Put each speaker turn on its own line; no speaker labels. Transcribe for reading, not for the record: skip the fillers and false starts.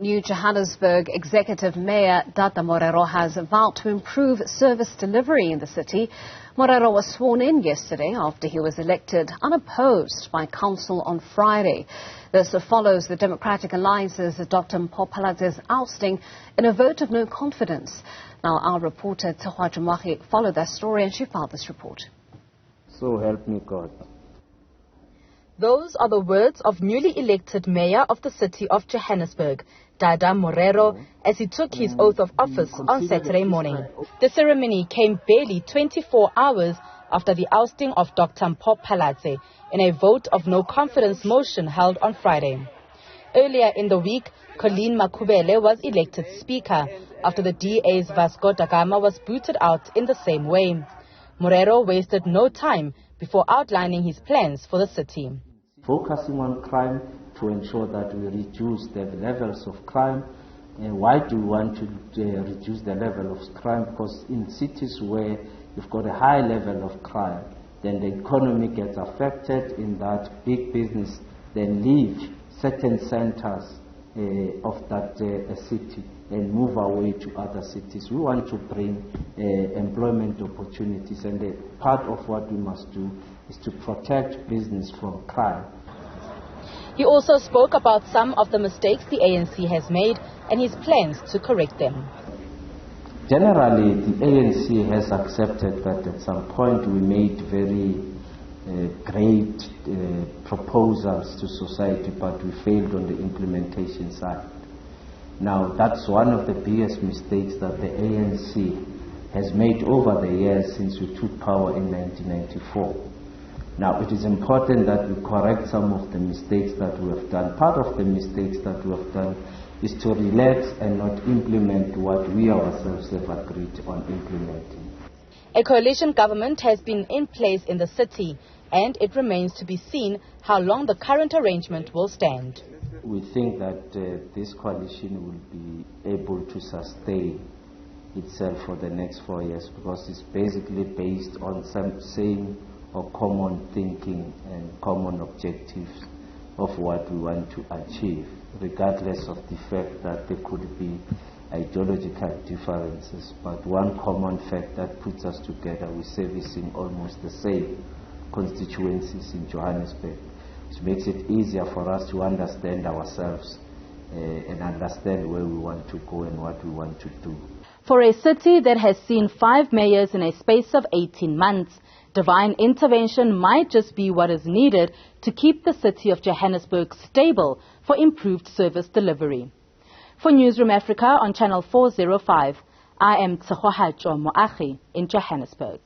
New Johannesburg Executive Mayor Dada Morero has vowed to improve service delivery in the city. Morero was sworn in yesterday after he was elected unopposed by council on Friday. This follows the Democratic Alliance's Dr. Mpho ousting in a vote of no confidence. Now, our reporter Tshegohaco Moagi followed that story and she filed this report.
So help me God.
Those are the words of newly elected mayor of the city of Johannesburg, Dada Morero, as he took his oath of office on Saturday morning. The ceremony came barely 24 hours after the ousting of Dr. Mpho in a vote of no confidence motion held on Friday. Earlier in the week, Colleen Makhubele was elected speaker after the DA's Vasco da Gama was booted out in the same way. Morero wasted no time before outlining his plans for the city.
Focusing on crime to ensure that we reduce the levels of crime. Why do we want to reduce the level of crime? Because in cities where you've got a high level of crime, then the economy gets affected in that big business then leave certain centers of that city and move away to other cities. We want to bring employment opportunities, and part of what we must do is to protect business from crime.
He also spoke about some of the mistakes the ANC has made and his plans to correct them.
Generally, the ANC has accepted that at some point we made very great proposals to society, but we failed on the implementation side. Now, that's one of the biggest mistakes that the ANC has made over the years since we took power in 1994. Now, it is important that we correct some of the mistakes that we have done. Part of the mistakes that we have done is to relax and not implement what we ourselves have agreed on implementing.
A coalition government has been in place in the city, and it remains to be seen how long the current arrangement will stand.
We think that this coalition will be able to sustain itself for the next 4 years, because it's basically based on some same or common thinking and common objectives of what we want to achieve, regardless of the fact that there could be ideological differences. But one common fact that puts us together, we're servicing almost the same constituencies in Johannesburg, which makes it easier for us to understand ourselves and understand where we want to go and what we want to do.
For a city that has seen 5 mayors in a space of 18 months, divine intervention might just be what is needed to keep the city of Johannesburg stable for improved service delivery. For Newzroom Afrika on Channel 405, I am Tshegohaco Moagi in Johannesburg.